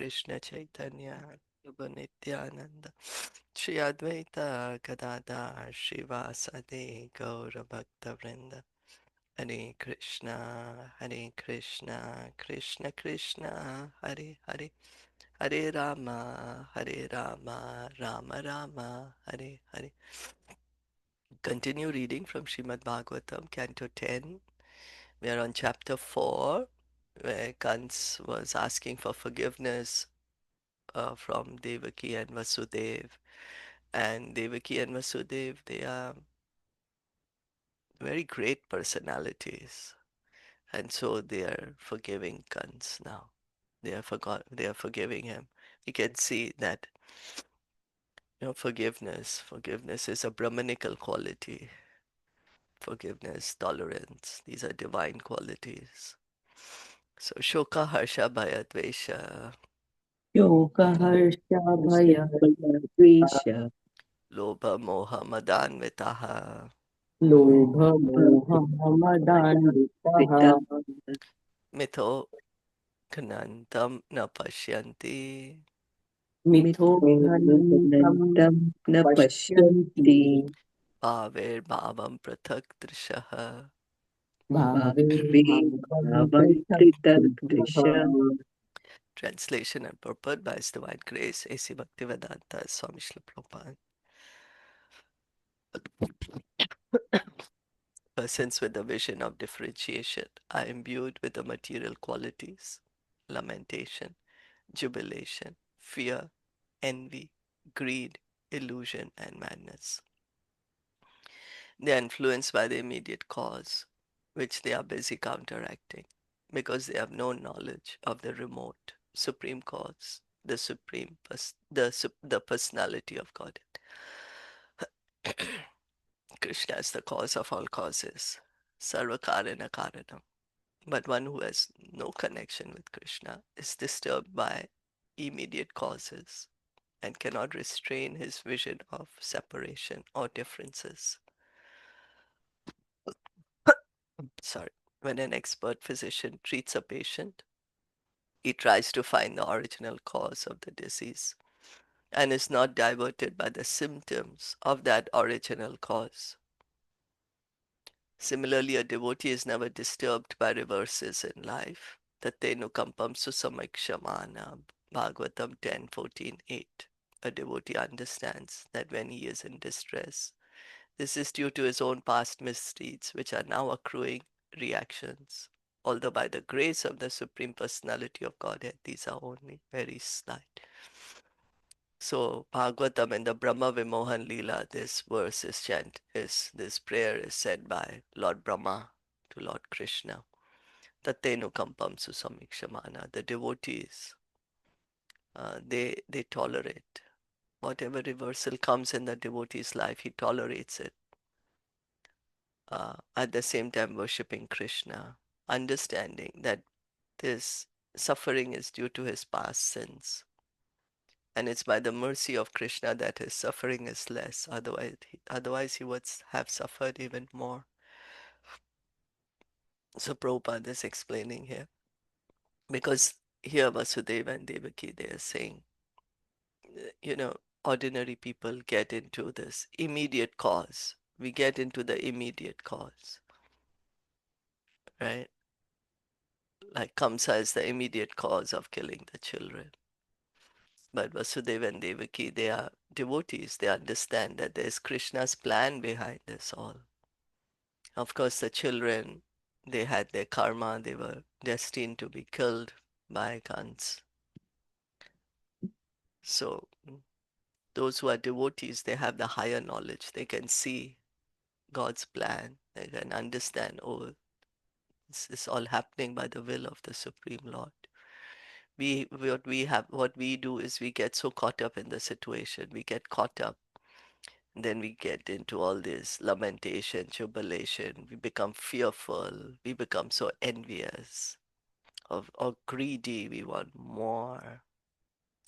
Krishna Chaitanya Prabhu Nityananda Shri Advaita Gadadhar Srivasadi Gaura Bhakta Vrinda Hare Krishna Krishna Krishna Hare Hare Hare Rama Rama Rama Hare Hare. Continue reading from Srimad Bhagavatam, Canto 10. We are on chapter 4, where Kans was asking for forgiveness from Devaki and Vasudev. And Devaki and Vasudev, they are very great personalities. And so they are forgiving Kans now. They are forgiving him. You can see that forgiveness is a Brahmanical quality. Forgiveness, tolerance, these are divine qualities. So Shoka Harsha Bhaya Dvesha, योगहर्षभयद्वेष Lobha Moha Madanvitaha, लोभमोहमदान्वितः Mitho Knantam Na Pashyanti, मिथो घ्नन्तं न पश्यन्ति Bhaver Bhavam Prathak Drishaha. भावे भावे भावं भावं पृथक् पृथग्दृश Translation and purport by His Divine Grace, A.C. Bhaktivedanta Swami Srila Prabhupada. Persons with the vision of differentiation are imbued with the material qualities, lamentation, jubilation, fear, envy, greed, illusion, and madness. They are influenced by the immediate cause, which they are busy counteracting, because they have no knowledge of the remote supreme cause, the the personality of Godhead. Krishna is the cause of all causes, sarva karana karanam. But one who has no connection with Krishna is disturbed by immediate causes and cannot restrain his vision of separation or differences. Sorry. When an expert physician treats a patient, he tries to find the original cause of the disease and is not diverted by the symptoms of that original cause. Similarly, a devotee is never disturbed by reverses in life. Tatenukampam susamakshamana, Bhagavatam 10:14-8. A devotee understands that when he is in distress, this is due to his own past misdeeds, which are now accruing reactions. Although by the grace of the Supreme Personality of Godhead, these are only very slight. So Bhagavatam in the Brahma Vimohan Leela, this verse this prayer is said by Lord Brahma to Lord Krishna. Tatenukampam susamikshamana. The devotees, they tolerate whatever reversal comes in the devotee's life. He tolerates it. At the same time, worshipping Krishna, understanding that this suffering is due to his past sins. And it's by the mercy of Krishna that his suffering is less. Otherwise he would have suffered even more. So Prabhupada is explaining here. Because here Vasudeva and Devaki, they are saying, ordinary people get into this immediate cause. We get into the immediate cause, right? Like Kamsa is the immediate cause of killing the children. But Vasudeva and Devaki, they are devotees. They understand that there is Krishna's plan behind this all. Of course, the children, they had their karma. They were destined to be killed by Kans. So those who are devotees, they have the higher knowledge. They can see God's plan. They can understand, oh, this is all happening by the will of the Supreme Lord. What we do is we get so caught up in the situation. We get caught up. Then we get into all this lamentation, jubilation. We become fearful. We become so envious or greedy. We want more.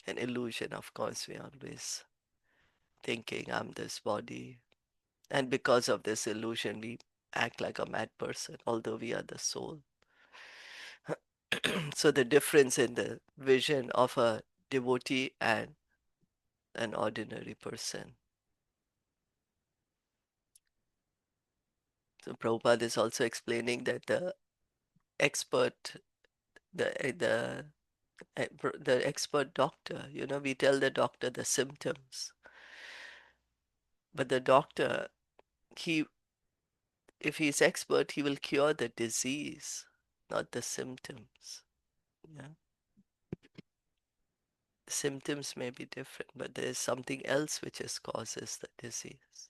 An illusion, of course, we always thinking I'm this body. And because of this illusion, we act like a mad person, although we are the soul. So the difference in the vision of a devotee and an ordinary person. So Prabhupada is also explaining that the expert, the the expert doctor, we tell the doctor the symptoms, but the doctor, he if he's expert, he will cure the disease, not the symptoms. Yeah. The symptoms may be different, but there is something else which is causes the disease.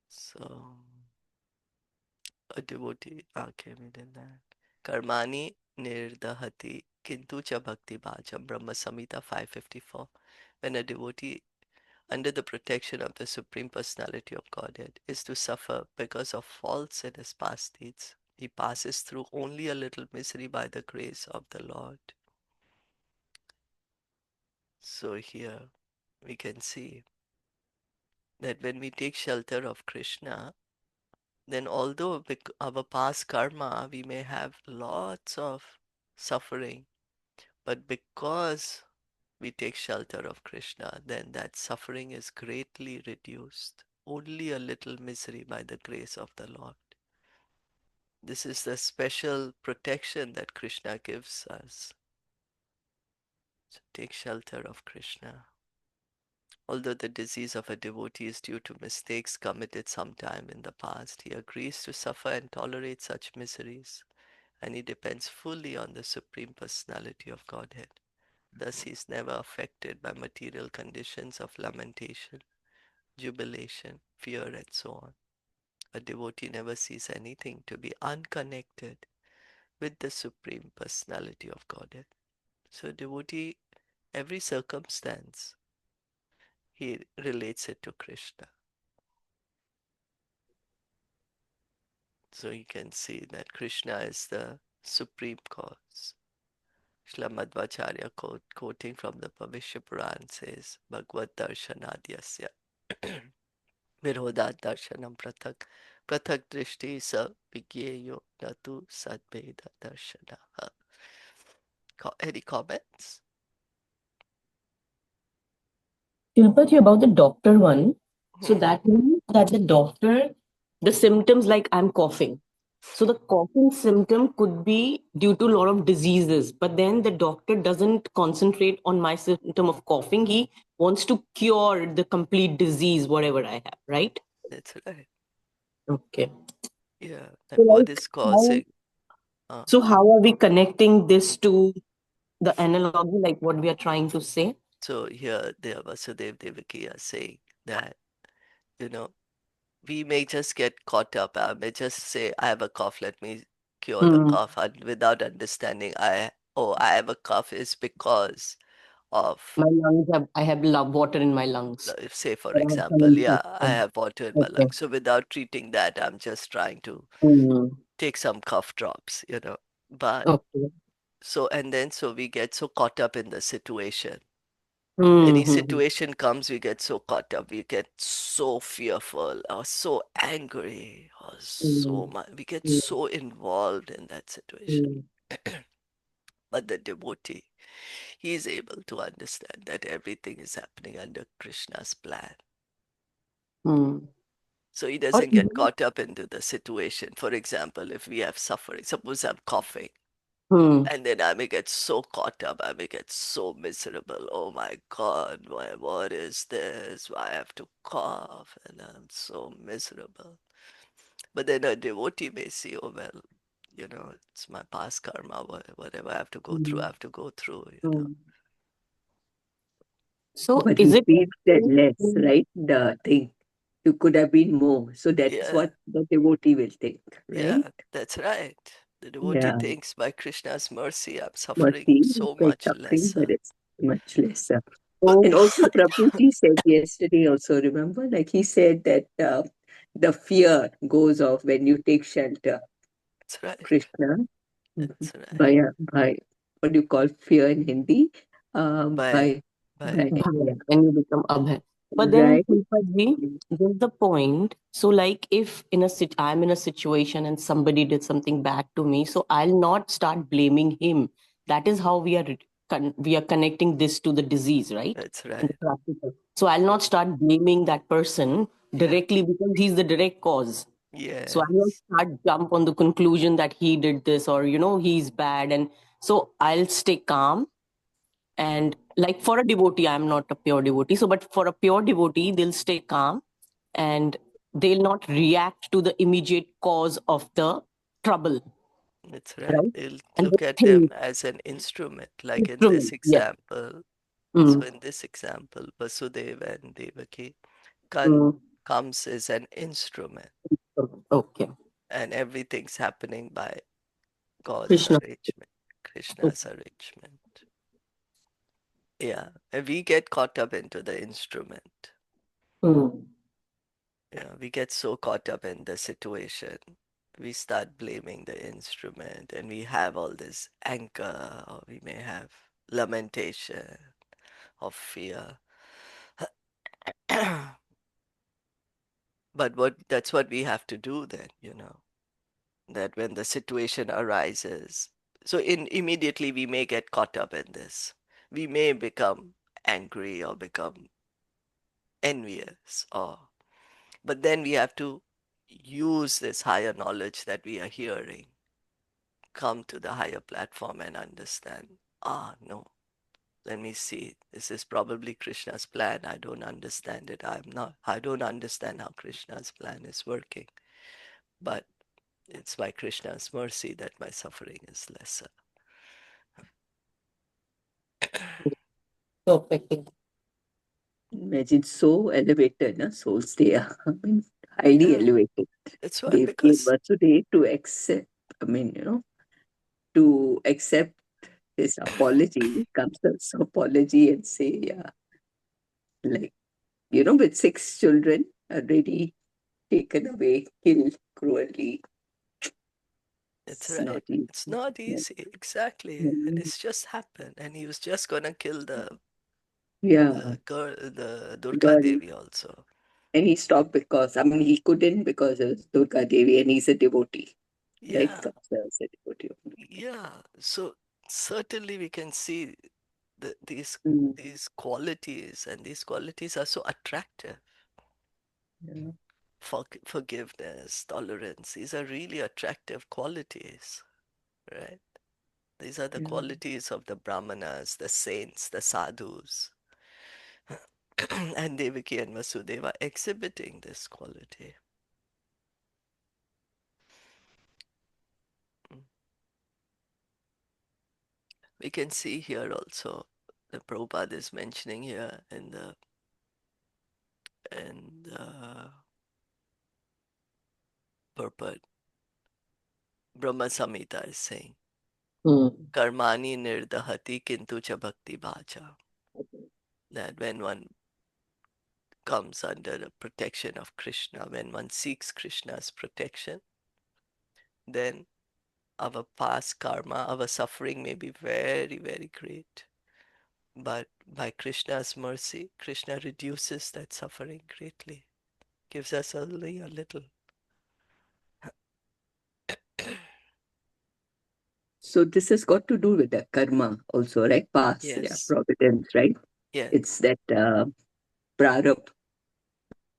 So a devotee, okay, we did that. Karmani nirdahati kintu cha bhakti bhajam Brahma Samhita 554. When a devotee under the protection of the Supreme Personality of Godhead is to suffer because of faults in his past deeds, he passes through only a little misery by the grace of the Lord. So here we can see that when we take shelter of Krishna, then although our past karma, we may have lots of suffering, but because we take shelter of Krishna, then that suffering is greatly reduced. Only a little misery by the grace of the Lord. This is the special protection that Krishna gives us. So take shelter of Krishna. Although the disease of a devotee is due to mistakes committed sometime in the past, he agrees to suffer and tolerate such miseries, and he depends fully on the Supreme Personality of Godhead. Thus, he is never affected by material conditions of lamentation, jubilation, fear, and so on. A devotee never sees anything to be unconnected with the Supreme Personality of Godhead. So, devotee, every circumstance, he relates it to Krishna. So, you can see that Krishna is the supreme cause. Srila Madhvacharya quoting from the Bhavishya Puran says, Bhagavad Darshanadhyasya Virodhat Darshanam Prathak Prathak Drishti Sa Vigyeyo Natu Sadveda Darshanaha. Any comments? Shilpati, about the doctor one. So Hmm. that means that the doctor, the symptoms like I'm coughing. So the coughing symptom could be due to a lot of diseases, but then the doctor doesn't concentrate on my symptom of coughing. He wants to cure the complete disease, whatever I have, right? That's right. Okay. Yeah, So that what like is how, causing. Uh, so how are we connecting this to the analogy, like what we are trying to say? so here, the Vasudev Devaki are saying that, you know, we may just get caught up. I may just say, I have a cough, let me cure the Hmm. cough, and without understanding, I have a cough is because of, My lungs have, I have love water in my lungs. say, for But I have example, some yeah, I infection. have water in my Okay. lungs. So without treating that, I'm just trying to Hmm. take some cough drops. But Okay. so we get so caught up in the situation. Any Mm-hmm. situation comes, we get so caught up, we get so fearful or so angry or so Mm, much, we get mm, so involved in that situation. mm, But the devotee, he is able to understand that everything is happening under Krishna's plan. mm. So he Or doesn't get even, caught up into the situation. For example, if we have suffering, suppose I'm coughing, mm, and then I may get so caught up, I may get so miserable. Oh my God, what is this? Why I have to cough? And I'm so miserable. But then a devotee may see, oh well, it's my past karma, whatever I have to go through, I mm, have to go through. mm. So But is he it feels that possible less, to- right? The thing. You could have been more. So that's Yeah, what the devotee will think, right? yeah, that's right. The devotee Yeah. thinks by Krishna's mercy, I'm suffering Mercy, so by much suffering, but lesser. it's much lesser. so And also, Prabhuji said yesterday, also, remember, like he said that the fear goes off when you take shelter. That's right. Krishna, That's right. by what do you call fear in Hindi? By By by yeah, Bhaya, when you become abhay? But then, Right. Shilpaji, there's the point. So, like, if I'm in a situation and somebody did something bad to me, so I'll not start blaming him. That is how we are connecting this to the disease, right? That's In the right. practical. So I'll not start blaming that person Yeah. directly because he's the direct cause. So I will Yes. start jump on the conclusion that he did this or he's bad, and so I'll stay calm. And like for a devotee, I'm not a pure devotee, so but for a pure devotee, they'll stay calm and they'll not react to the immediate cause of the trouble, That's right. right? You'll And look they at them think as an instrument, like in this instrument, yes. example. So Mm, in this example, Vasudeva and Devaki mm, comes as an instrument, okay. and everything's happening by God's Krishna. arrangement, Krishna's arrangement. Yeah, and we get caught up into the instrument. Mm, Yeah, we get so caught up in the situation. We start blaming the instrument, and we have all this anger, or we may have lamentation of fear. But that's what we have to do then, that when the situation arises, so immediately we may get caught up in this. We may become angry or become envious, but then we have to use this higher knowledge that we are hearing, come to the higher platform and understand, no, let me see, this is probably Krishna's plan. I don't understand it. I don't understand how Krishna's plan is working, but it's by Krishna's mercy that my suffering is lesser. perfect. Imagine so elevated, na? Souls they are. I mean, highly Yeah, elevated. it's why, They came because Vasudeva to accept, I mean, to accept his apology, Kamsa's apology and say, yeah, like, with 6 children already taken away, killed cruelly. it's It's right. not easy. It's not Yeah. easy, exactly. And Mm. it's just happened. And he was just gonna kill Yeah, the girl, the Durga girl. Devi also. And he stopped because, I mean, he couldn't because of Durga Devi and he's a devotee, right? Yeah, Kamsa is a devotee of Durga. yeah. So certainly we can see that Mm. these qualities, and these qualities are so attractive. Yeah, Forgiveness, tolerance, these are really attractive qualities, right? These are the yeah. qualities of the Brahmanas, the saints, the sadhus. And Devaki and Vasudeva exhibiting this quality. Mm. We can see here also, the Prabhupada is mentioning here in the purport, Brahma Samhita is saying, Mm, Karmani nirdahati kintu cha bhakti bhaja. That when one comes under the protection of Krishna, when one seeks Krishna's protection, then our past karma, our suffering may be very, very great. But by Krishna's mercy, Krishna reduces that suffering greatly, gives us only a little. So this has got to do with the karma also, right? Past, yeah, Yes, providence, right? yeah, It's that prarabdha.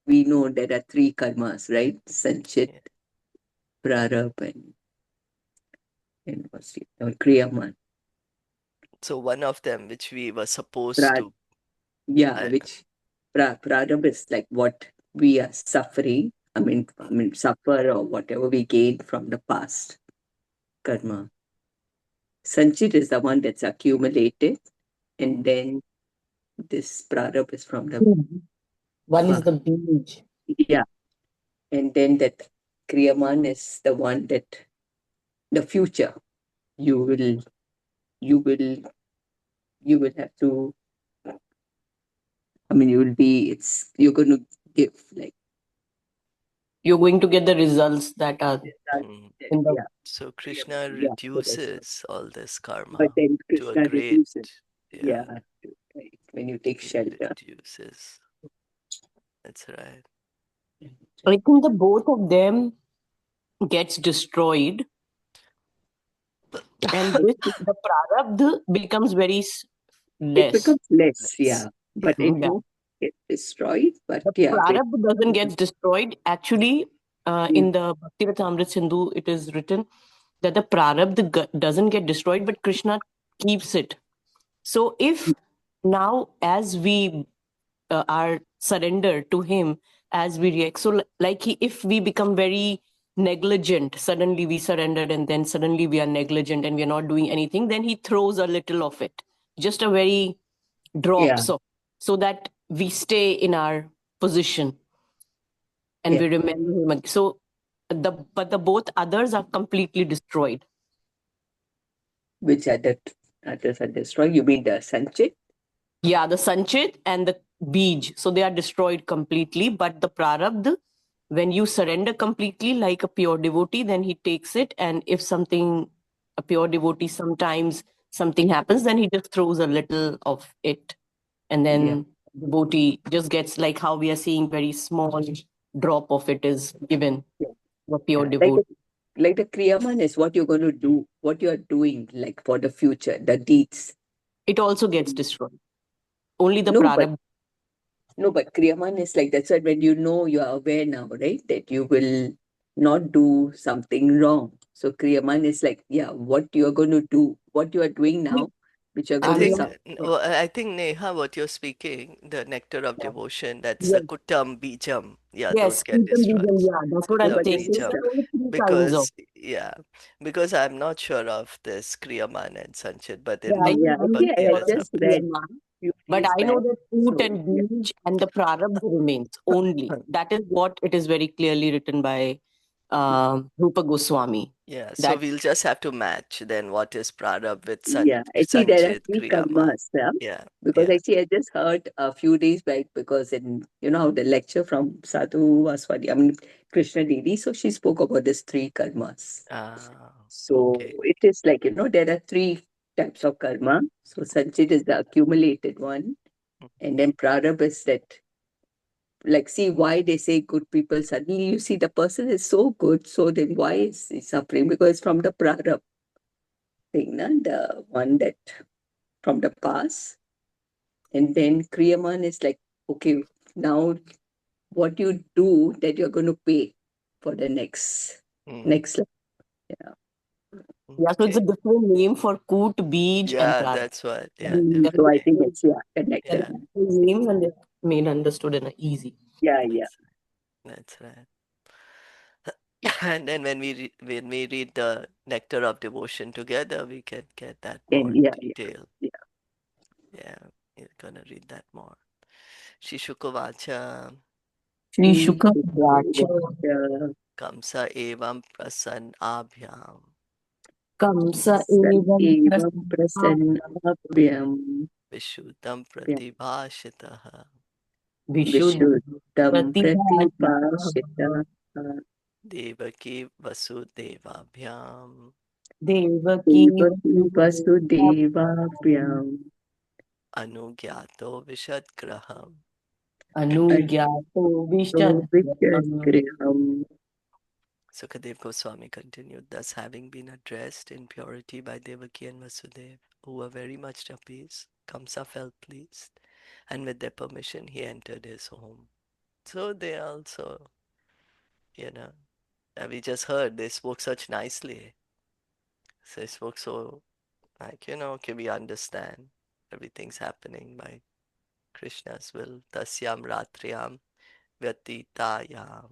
We know there are three karmas, right? Sanchit, yeah. prarabdha, and what's it? Kriyaman. So one of them, which we were supposed Pra, to, yeah, I, which prarabdha is like what we are suffering. I mean, suffer or whatever we gain from the past karma. Sanchit is the one that's accumulated, and mm, then this prarabdha is from the mm. One is past. the beach. Yeah, and then that kriyaman is the one that the future you will you will you will have to. I mean, you will be. You're going to give like You're going to get the results that are that, mm. in the yeah, So Krishna kriyaman. Yeah, so that's what. reduces all this But karma then to a Krishna great, reduces. yeah, Yeah, right, when you take he shelter. reduces. That's right. I think the both of them gets destroyed, and this the prarabdha becomes very It less. becomes less, Let's, yeah, but yeah. it Yeah. won't get destroyed. But The yeah, prarabdha doesn't get destroyed. Actually, yeah, in the Bhakti-Rasamrita Sindhu, it is written that the prarabdha doesn't get destroyed, but Krishna keeps it. So if now, as we are surrendered to him, as we react, so like if we become very negligent, suddenly we surrendered and then suddenly we are negligent and we are not doing anything, then he throws a little of it, just a very yeah, drops of, so that we stay in our position and yeah. we remember him. So the both others are completely destroyed. Which others are destroyed? You mean the Sanchit? Yeah, the Sanchit and the Bij. So they are destroyed completely. But the Prarabdha, when you surrender completely like a pure devotee, then he takes it. And if something, a pure devotee, sometimes something happens, then he just throws a little of it. And Yeah, then devotee just gets, like how we are seeing, very small drop of it is given yeah, to a pure yeah. Like devotee. like the Kriyaman is what you're going to do, what you are doing, like for the future, the deeds. It also gets destroyed. Only the No, but Prarabdha. no, but Kriyaman is like that's why when you know you are aware now, right? That you will not do something wrong. So Kriyaman is like, yeah, what you are going to do, what you are doing now, which you are I going to I'm think, not. suffer. I think Neha, what you're speaking, the nectar of devotion, that's the Yes. kutam bijam. Yeah, those Yes, get Ketan destroyed. Bejan, yeah, that's what No, I'm but Kutam saying. this So is bijam. there the are only three kinds of. Because, yeah, because I'm not sure of this Kriyaman and Sanchit, but Yeah, in yeah. I'm not Actually, Bhakti I sure of just Rasamrita. read Kriyaman, few but days I know back. that Oot So and yeah, Beej and the Prarabdha remains only. That is what it is very clearly written by Rupa Goswami. Yeah, so That, we'll just have to match then what is Prarabh with yeah. Actually, there are Sanchit three Kriyaman. karmas. Yeah? Yeah, Because yeah. actually, I just heard a few days back because in how the lecture from Sadhu Vaswadi, I mean Krishna Didi, so she spoke about these three karmas. Ah, So okay. it is like there are three types of karma. So Sanchit is the accumulated one, and then Prarabh is that like see why they say good people suddenly you see the person is so good, so then why is he suffering? Because it's from the Prarabh thing, na? The one that from the past. And then Kriyaman is like, okay, now what you do that you're going to pay for the Mm, next life. Yeah. yeah, so it's a okay. different name for Koot, Beej, and Yeah, Prarabdha. that's what. Yeah, So I definitely. think it's They're connected. Yeah, different names and they're made understood in a easy. Yeah, yeah. that's right. And then when we read the nectar of devotion together, we can get that And more yeah, yeah, detail. yeah. Yeah, you're gonna read that more. Shishukovacha Shri He Shukra was, Vacha kamsa evam prasan abhyam Kamsa Evam evam Prasanna prasannabhyam vishuddham pratibhashitaha Vishuddha vishuddham Pratibhajita pratipashita devaki vasudevabhyam Devaki devaki Vasudevaya vasudevabhyam anugyato vishadgraham. Anugyato Vishadvyam Vichagriham. Sukadev Goswami continued, thus having been addressed in purity by Devaki and Vasudev, who were very much appeased, Kamsa felt pleased, and with their permission he entered his home. So they also, you know, we just heard they spoke such nicely. So they spoke so like, okay, we understand everything's happening by Krishna's will. Tasyam Ratriyam Vyatitayam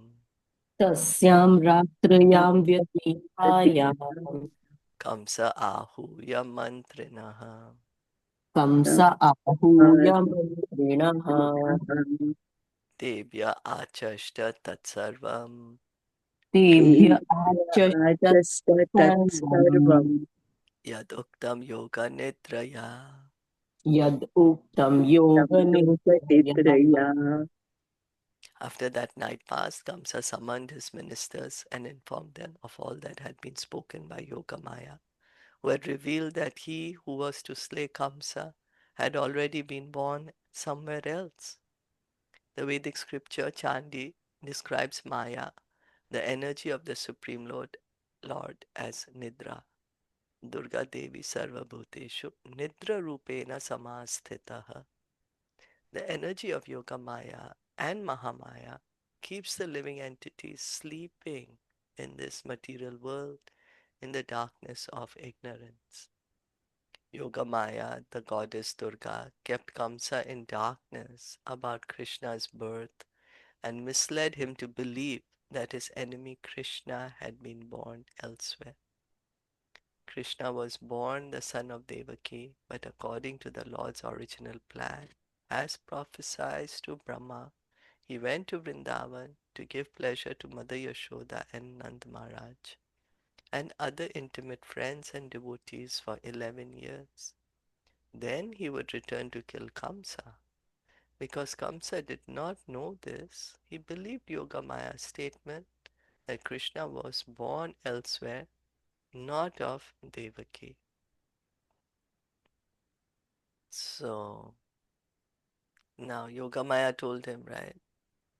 Tasyam Ratrayam Vyatitayam Kamsa Ahuya Mantrinaha Kamsa Ahuya Mantrinaha Devya Achashta Tatsarvam Tebhya Achashtat Tatsavam Sarvam Yaduktam Yoga Nidraya. Yad Uktam Yoga Nidhya. Nidraya. After that night passed, Kamsa summoned his ministers and informed them of all that had been spoken by Yogamaya, who had revealed that he who was to slay Kamsa had already been born somewhere else. The Vedic scripture Chandi describes Maya, the energy of the Supreme Lord as Nidra. Durga Devi Sarvabhuteshu Nidra Rupena Samastitaha. The energy of Yoga Maya and Mahamaya keeps the living entities sleeping in this material world in the darkness of ignorance. Yoga Maya, the goddess Durga, kept Kamsa in darkness about Krishna's birth and misled him to believe that his enemy Krishna had been born elsewhere. Krishna was born the son of Devaki, but according to the Lord's original plan, as prophesied to Brahma, he went to Vrindavan to give pleasure to Mother Yashoda and Nand Maharaj and other intimate friends and devotees for 11 years. Then he would return to kill Kamsa. Because Kamsa did not know this, he believed Yogamaya's statement that Krishna was born elsewhere, not of Devaki. So now Yogamaya told him, right?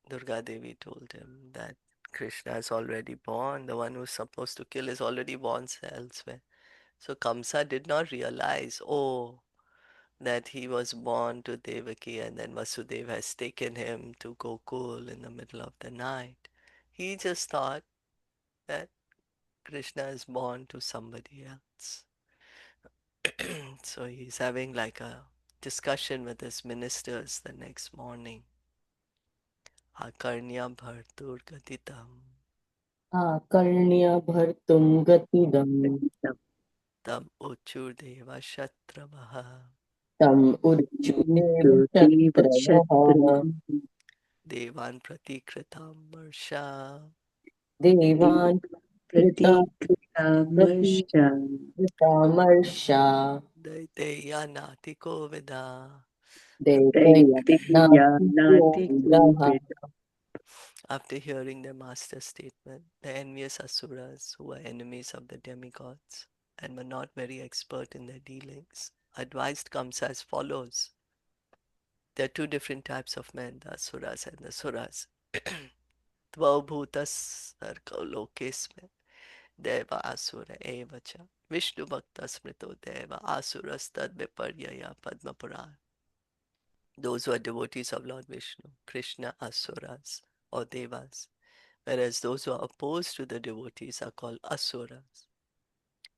Durga Devi told him that Krishna is already born, the one who's supposed to kill is already born elsewhere. So Kamsa did not realize, that he was born to Devaki and then Vasudeva has taken him to Gokul in the middle of the night. He just thought that Krishna is born to somebody else. So he's having like a discussion with his ministers the next morning. Akarnya bhartur gatitam Akarnya bhartum gatidam tam uchur deva shatravaha tam uchudeva Deva shatravaha devan pratikritam marsha devan krita prati Pratikritamashya kritamarshah daiteyanati kovida. Daityyanati Devayanati Govida. After hearing the master's statement, the envious asuras, who were enemies of the demigods and were not very expert in their dealings, advised Kamsa as follows. There are two different types of men, the asuras and the suras. Tvabhutas sarkolokesme deva asura evacha Vishnu bhakta smrito deva asuras tad viparyaya padmapura. Those who are devotees of Lord Vishnu, Krishna, asuras or devas, whereas those who are opposed to the devotees are called asuras.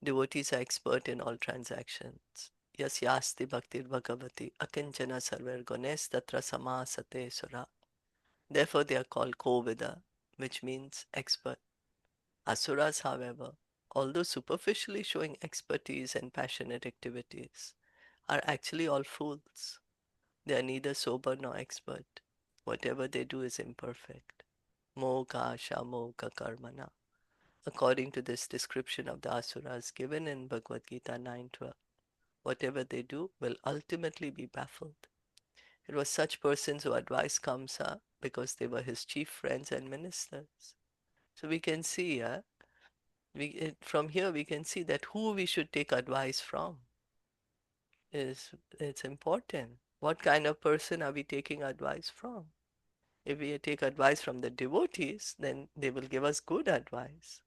Devotees are expert in all transactions. Yasyasti bhaktir bhagavati akinchana sarver gunes tatra samasate sura. Therefore they are called Kovida, which means expert. Asuras, however, although superficially showing expertise and passionate activities, are actually all fools. They are neither sober nor expert. Whatever they do is imperfect. Moga shamoga karmana. According to this description of the asuras given in Bhagavad Gita 9:12, whatever they do will ultimately be baffled. It was such persons who advised Kamsa because they were his chief friends and ministers. So we can see, from here we can see that who we should take advice from is it's important. What kind of person are we taking advice from? If we take advice from the devotees, then they will give us good advice.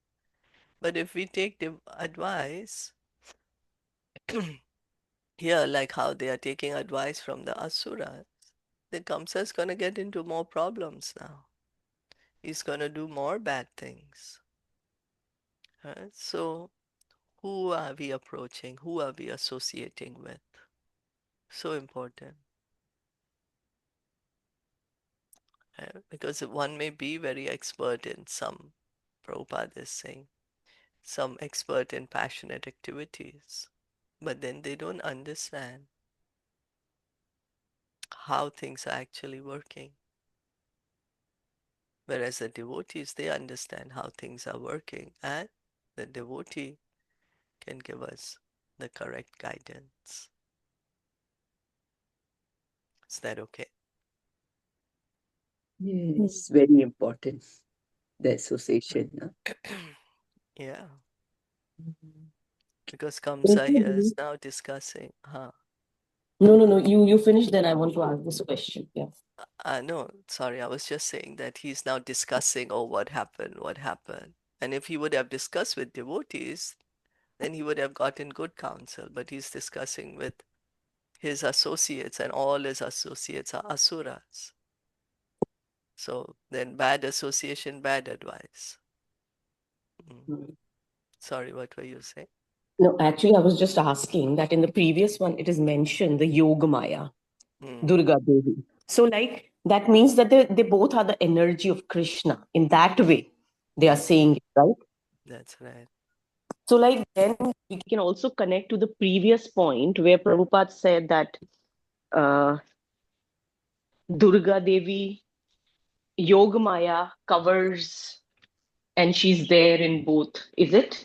But if we take advice here, like how they are taking advice from the asuras, then Kamsa is going to get into more problems now. He's going to do more bad things. Right? So, who are we approaching? Who are we associating with? So important. Because one may be very expert in some, Prabhupada is saying, some expert in passionate activities, but then they don't understand how things are actually working. Whereas the devotees, they understand how things are working, and the devotee can give us the correct guidance. Is that okay? Yes, very important. The association. Yeah, because Kamsa here is now discussing, No. You finish, then I want to ask this question. Yeah. No, sorry, I was just saying that he's now discussing, oh, what happened, what happened. And if he would have discussed with devotees, then he would have gotten good counsel. But he's discussing with his associates, and all his associates are asuras. So then bad association, bad advice. Sorry, what were you saying? No, actually, I was just asking that in the previous one, it is mentioned the Yoga Maya, Durga Devi. So, like, that means that they both are the energy of Krishna. In that way, they are saying it, right? That's right. So, like, then we can also connect to the previous point where Prabhupada said that uh, Durga Devi, Yoga Maya covers and she's there in both. Is it?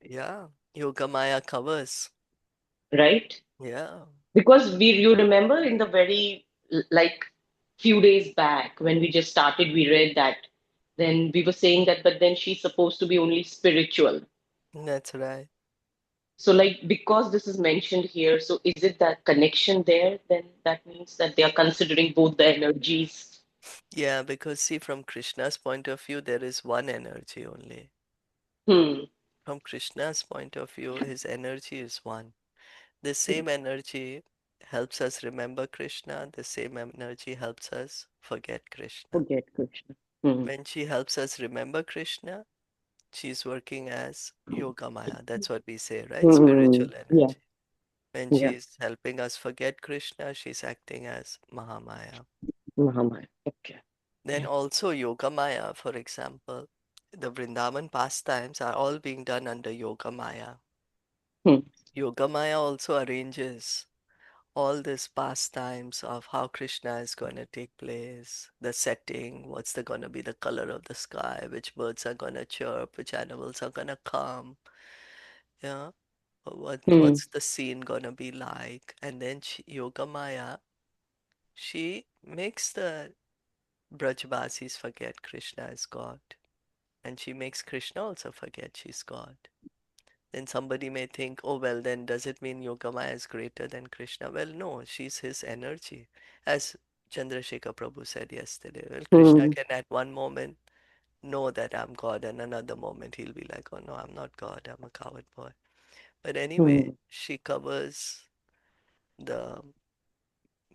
Yeah, Yoga Maya covers. Right? Yeah, Because you remember in the very like few days back when we just started, we read that. Then we were saying that, but then she's supposed to be only spiritual. that's right. So, like, because this is mentioned here, so is it that connection there? Then that means that they are considering both the energies. Yeah, because see, from Krishna's point of view, there is one energy only. Hmm. From Krishna's point of view, his energy is one. The same energy helps us remember Krishna, the same energy helps us forget Krishna. Forget Krishna. Hmm. When she helps us remember Krishna, she's working as Yoga Maya. That's what we say, right? Hmm. Spiritual Yeah. energy. When Yeah. she's helping us forget Krishna, she's acting as Mahamaya. Mahamaya. Okay. Then Yeah. also Yoga Maya, for example, the Vrindavan pastimes are all being done under Yoga Maya. Hmm. Yoga Maya also arranges all these pastimes of how Krishna is going to take place, the setting, what's going to be the color of the sky, which birds are going to chirp, which animals are going to come, yeah, Hmm. what's the scene going to be like. And then Yoga Maya, she makes the Brajbasis forget Krishna is God. And she makes Krishna also forget she's God. Then somebody may think, oh, well, then does it mean Yogamaya is greater than Krishna? Well, no, she's his energy. As Chandrasekhar Prabhu said yesterday, well, Krishna Hmm. can at one moment know that I'm God, and another moment he'll be like, oh, no, I'm not God, I'm a coward boy. But anyway, Hmm. she covers the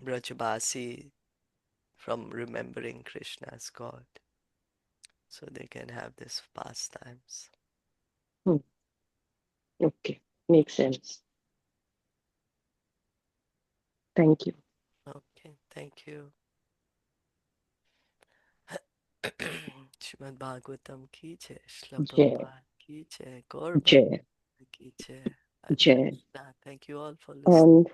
Brajbasi from remembering Krishna as God, so they can have these pastimes. Hmm. Okay. Makes sense. Thank you. Okay, thank you. Srimad Bhagavatam ki jai, Srila Jai. Prabhupada ki jai, Gaur Jai. Bhakti ki jai. Hare Jai. Krishna. Thank you all for listening. And